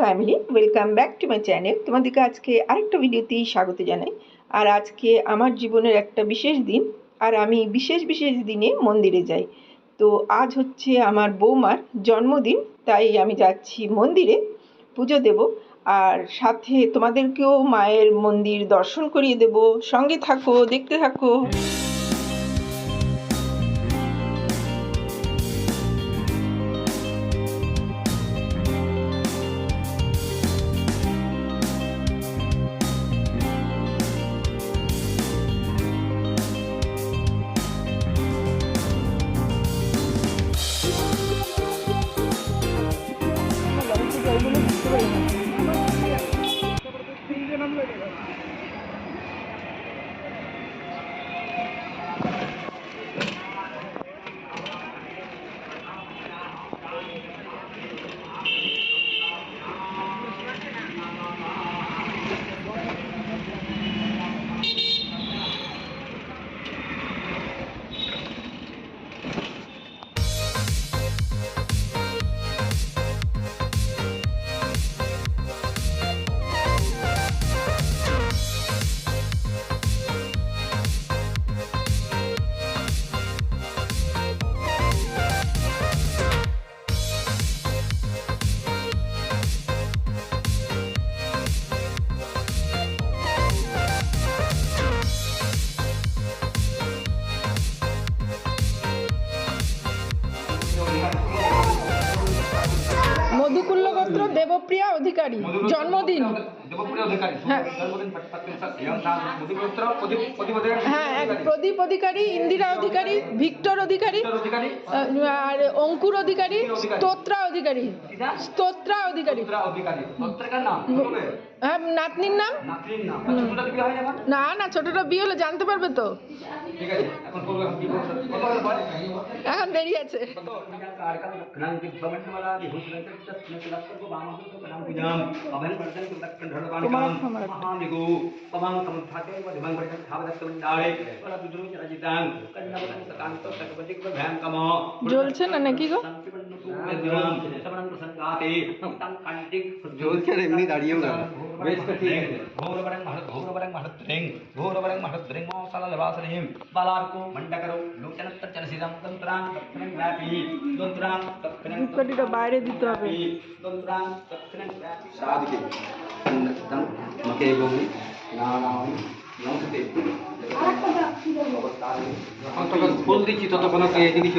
Family, welcome back to my channel. তোমাদেরকে আজকে আরেকটা ভিডিওতেই স্বাগত জানাই। আর আজকে আমার জীবনের একটা বিশেষ দিন, আর আমি বিশেষ দিনে মন্দিরে যাই। তো আজ হচ্ছে আমার বৌমার জন্মদিন, তাই আমি যাচ্ছি মন্দিরে পুজো দেব, আর সাথে তোমাদেরকেও মায়ের মন্দির দর্শন করিয়ে দেব। সঙ্গে থাকো, দেখতে থাকো। মধুকুল্ল গোত্র দেবপ্রিয়া অধিকারী জন্মদিন। হ্যাঁ, এক প্রদীপ অধিকারী, ইন্দিরা অধিকারী, ভিক্টর অধিকারী, আর অঙ্কুর অধিকারী, স্তোত্রা অধিকারী। হ্যাঁ, নাতনির নাম। না না, ছোটটা বিয়ে হলে জানতে পারবে তো। এখন দেরি আছে। জ্বলছে না নাকি গো? জ্বলছে, এমনি দাঁড়িয়েও গেল। বাইরে দিতে হবে। ফুল দিচ্ছি ততক্ষণ জিনিস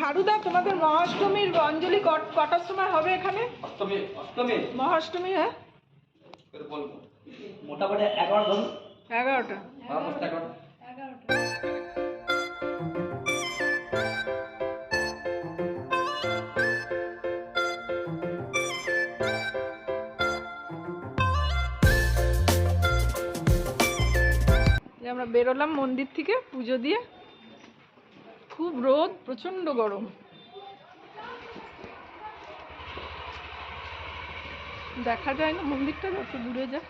হারুদা, তোমাদের মহাষ্টমীর অঞ্জলি কটার সময় হবে এখানে? মহাষ্টমী, হ্যাঁ, মোটামুটি 11টা। 11টা। আমরা বেরোলাম মন্দির থেকে পুজো দিয়ে। খুব রোদ, প্রচন্ড গরম। দেখা যায় না মন্দিরটা, যত দূরে যায়।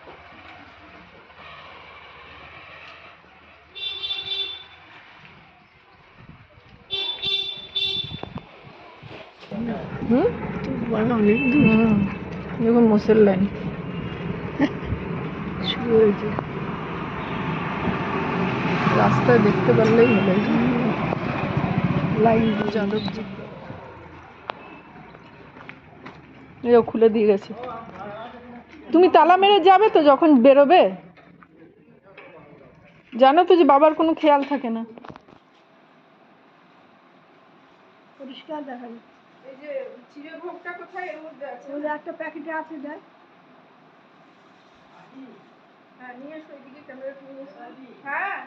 দেখুন মোসের লাইন শুরু হয়েছে। রাস্তায় দেখতে পারলেই হলো লাইন। যাদবজি খুলে দিয়ে গেছে। তুমি তালা মেরে যাবে তো যখন বেরোবে? জানো তো যে বাবার কোনো খেয়াল থাকে না। পরিষ্কার দেখা যায়। এই যে চিড়ে ভোগটা কোথায়? এর মধ্যে আছে, ওই একটা প্যাকেটে আছে। দেখ, হ্যাঁ নিয়ে এসো, এদিকে ক্যামেরা নিয়ে এসো। হ্যাঁ,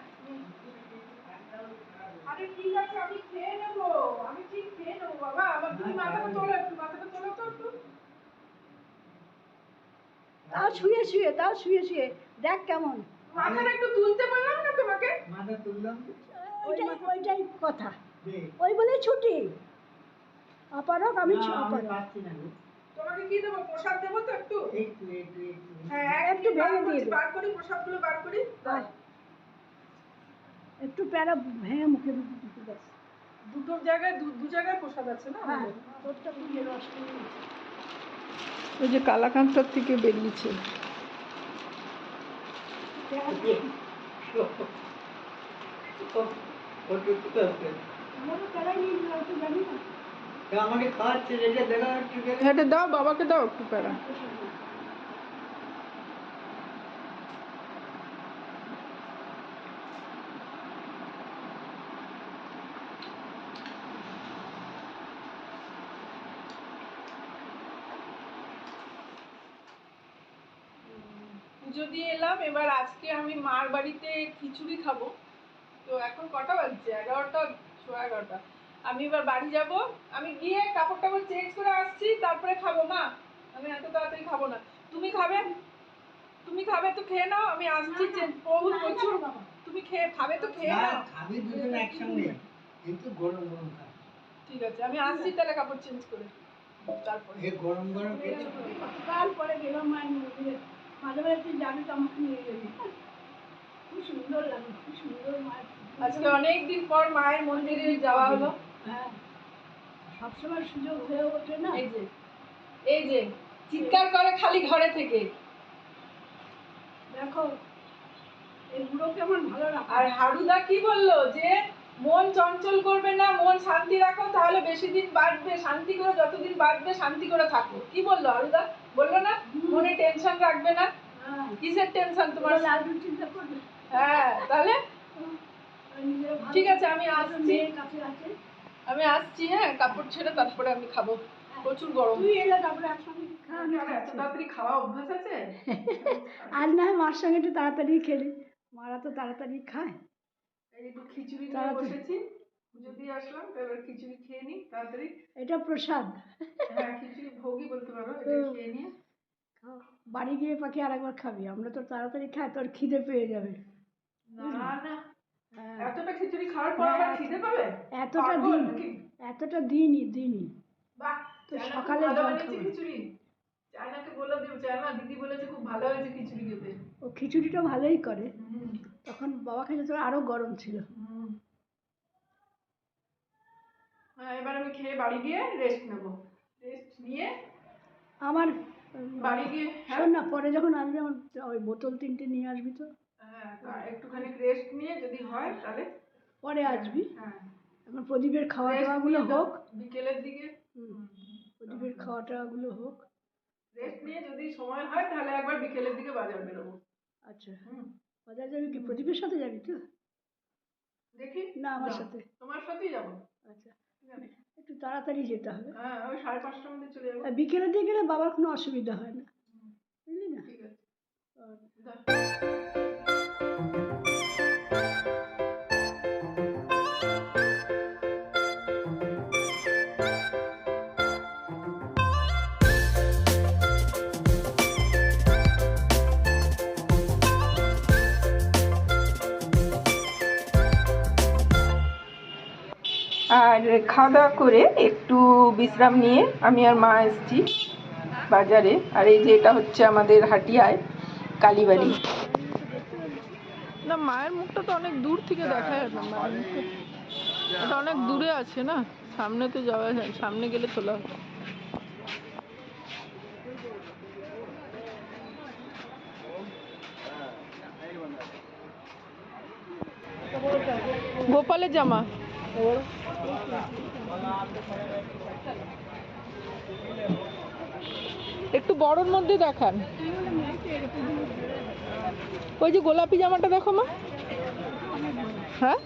আরে ঠিক আছে, আমি খেয়ে নেবো, আমি ঠিক খেয়ে নেবো বাবা। আমার তুমি মাথাটা তোলো, একটু মাথাটা তোলো তো একটু। তাও শুয়ে দেখ কেমন। মাথাটা একটু তুলতে পারলাম না তোমাকে? মাথা তুললাম, ওইটাই কথা। ওই বলে ছুটি অপারক, আমি পাচ্ছি না। তোমাকে কি দেবো? প্রসাদ দেবো তো একটু? হ্যাঁ, একটু ভেঙে দিয়ে দে। বার করি, প্রসাদগুলো বার করি। দাও। একটু প্যারা ভেঙে মুখে দিতে ব্যাস। দুটো জায়গায় দু জায়গায় প্রসাদ আছে না? হ্যাঁ, তোরটা তুই রস নিয়ে নিচ্ছি। ওই যে কালাকান্তার থেকে বেরিয়েছে। আমারও প্যারাই নিয়ে দিলাম, তুই জানি না। আমাকে খাওয়াচ্ছে রেখে দেখা একটু এটা দাও, বাবাকে দাও একটু প্যারা। পুজো দিয়ে এলাম, এবার আজকে আমি মার বাড়িতে খিচুড়ি খাবো। তো এখন কটা বাজছে? 11টা, 11:15। আমি এবার বাড়ি যাব, আমি গিয়ে কাপড় টাপড় চেঞ্জ করে আসছি, তারপরে খাবো। মা, আমি এত তাড়াতাড়ি খাবো না। তুমি খাবে? তুমি খাবে তো খেয়ে নাও, আমি আসছি। প্রভুর প্রচুর। তুমি খাবে তো খেয়ে নাও। খাবি দুজন একসঙ্গে কিন্তু গরম গরম খাবি। ঠিক আছে, আমি আসছি তাহলে কাপড় চেঞ্জ করে। তারপরে এই গরম গরম খেলে কতকাল পরে গেলাম মায়ের মন্দিরে। মাঝে মাঝে তুই যাবি তো আমাকে নিয়ে যাবি। খুব সুন্দর লাগে, খুব সুন্দর মায়ের। আজকে অনেকদিন পর মায়ের মন্দিরে যাওয়া হলো। হ্যাঁ, সবসময় সুযোগ হয়ে ওঠে না। এই যে চিৎকার করে খালি ঘরে থেকে। দেখো, এগুলোকে আমার ভালো লাগে। আর হারুদা কি বললো যে মন চঞ্চল করবে না, মন শান্তি রাখো, তাহলে বেশি দিন বাঁচবে। শান্তি করে যতদিন বাঁচবে শান্তি করে থাকো। কি বললো হারুদা? বললো না মনে টেনশন রাখবে না? হ্যাঁ, কিসের টেনশন তোমার? লালু চিন্তা করবে। হ্যাঁ, তাহলে নিজের ভালো ঠিক আছে, আমি আসছি। মেয়ের কাছে আছে। আমি আসছি, হ্যাঁ, কাপড় ছেড়ে তারপরে আমি খাবো। প্রচুর গরম। তুই এলে তারপরে একসঙ্গে খাওয়ানো এত তাড়াতাড়ি খাওয়া অভ্যাস আছে? আজ না হয় মার সঙ্গে একটু তাড়াতাড়ি খেলি। মারা তো তাড়াতাড়ি খায়। এই একটু খিচুড়ি নিয়ে তাড়াতাড়ি। বসেছি, পুজো দিয়ে আসলাম, তো এবার খিচুড়ি খেয়ে নিই তাড়াতাড়ি। এটা প্রসাদ। হ্যাঁ, খিচুড়ি ভোগই বলতে পারো, এটা খেয়ে নিয়ে। বাড়ি গিয়ে পাখি আরেকবার খাবি। আমরা তো তাড়াতাড়ি খাই, তোর খিদে পেয়ে যাবে। না না, হ্যাঁ, এতটা খিচুড়ি খাওয়ার পর আবার খিদে পাবে? এতটা পাগল দিন, নাকি? এতটা দিনই। বাহ, তো চায়না খুব সকালে ভালো জল বানিয়েছে খাবো। খিচুড়ি। চায়নাকে বলে দিও, চায়না দিদি বলেছে খুব ভালো হয়েছে খিচুড়ি খেতে। ও খিচুড়িটা ভালোই করে। হুম, তখন বাবা খেলে তোর আরো গরম ছিল। হুম। হ্যাঁ, এবার আমি খেয়ে বাড়ি গিয়ে রেস্ট নেবো। রেস্ট নিয়ে আমার বাড়ি গিয়ে, হ্যাঁ, শোন না, পরে যখন আসবি আমার ওই বোতল 3টে নিয়ে আসবি তো। হ্যাঁ, একটুখানি রেস্ট নিয়ে যদি হয় তাহলে পরে আসবি। হ্যাঁ, এখন প্রদীপের খাওয়া রেস্ট দাওয়াগুলো নিয়ে হোক। বিকেলের দিকে। প্রদীপের খাওয়া দাওয়াগুলো হোক। রেস্ট নিয়ে যদি সময় হয় তাহলে একবার বিকেলের দিকে বাজার বেরোবো। আচ্ছা, হুম, বাজার যাবি কি? প্রদীপের সাথে যাবি তো? দেখি। না, আমার যাও, সাথে। তোমার সাথেই যাবো। আচ্ছা, একটু তাড়াতাড়ি যেতে হবে। হ্যাঁ, ওই 5:30টার মধ্যে চলে যাবো। আর বিকেলের দিকে গেলে বাবার কোনো অসুবিধা হয় না, বুঝলি না? ঠিক আছে, আর যাও। আর খাওয়া দাওয়া করে একটু বিশ্রাম নিয়ে আমি আর মা এসেছি বাজারে। আর এই যে এটা হচ্ছে আমাদের হাটিয়ায় কালীবাড়ি। না, মায়ের মুখটা তো অনেক দূর থেকে দেখা যায় না। মায়ের মুখটা এটা অনেক দূরে আছে না, সামনে তো যাওয়া যায়, সামনে গেলে তোলা হবে। গোপালের জামা একটু বড়র মধ্যে দেখান। ওই যে গোলাপি জামাটা দেখো মা। হ্যাঁ,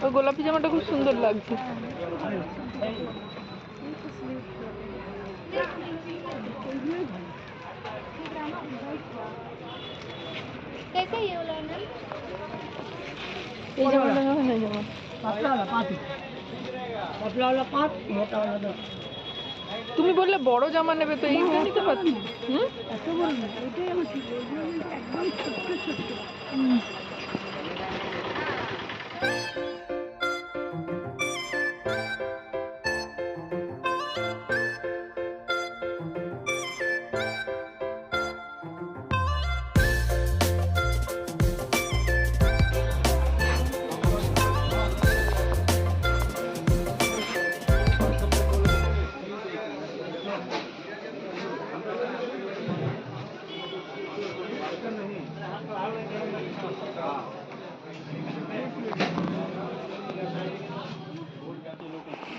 ওই গোলাপি জামাটা খুব সুন্দর লাগছে। এই জামাটা দেখো, এই জামা তুমি বললে বড় জামা নেবে, তো এইটা নিতে পারছি। হুম, এত বড় না, ওইটাই আমার ঠিক। ওইগুলো কিন্তু একদম ছোট্ট।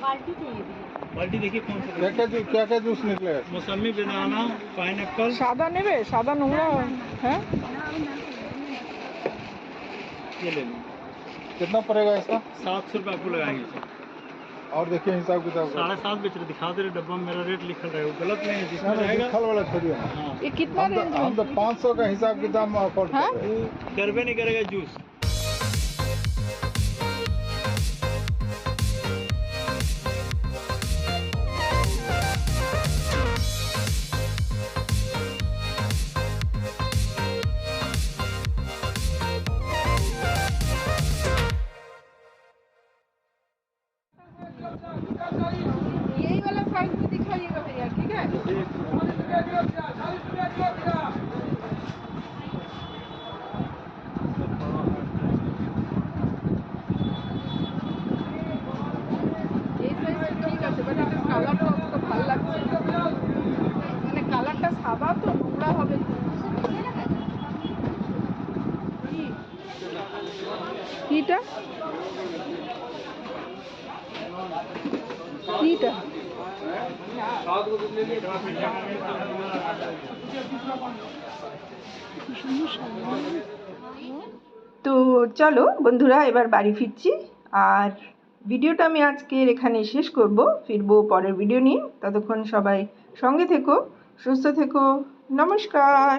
बाल्टी चाहिए थी। बाल्टी देखिए कौन सा क्या क्या जूस निकलेगा? मौसमी, बनाना, पाइनएप्पल। সাদা নেবে, সাদা নোংরা। হ্যাঁ, ये ले लीजिए। कितना पड़ेगा इसका? 700 रुपये आपको लगाएंगे सर। और देखिए हिसाब किताब का। 7.5 बेच रहे, दिखा दे रहे डब्बा में, मेरा रेट लिखल रहेगा, वो गलत नहीं है ना जिसमें ना रहेगा। लिखल वाला छोड़िए ना। हाँ, ये कितना रेंज हम में? तो 500 का हिसाब किताब में अफोर्ड कर रहे हैं। वो करवे नहीं करेगा जूस। यही वाला साइज में दिखाइएगा भैया, ठीक है? এই সাইজটা ঠিক আছে, বাট এটা কালারটা অতটা ভালো লাগছে না। মানে কালারটা সাদা তো নোংরা হবে। কি কিটা কিটা তো চলো বন্ধুরা, এবার বাড়ি ফিরছি। আর ভিডিওটা আমি আজকের এখানে শেষ করব, ফিরবো পরের ভিডিও নিয়ে। ততক্ষণ সবাই সঙ্গে থেকো, সুস্থ থেকো। নমস্কার।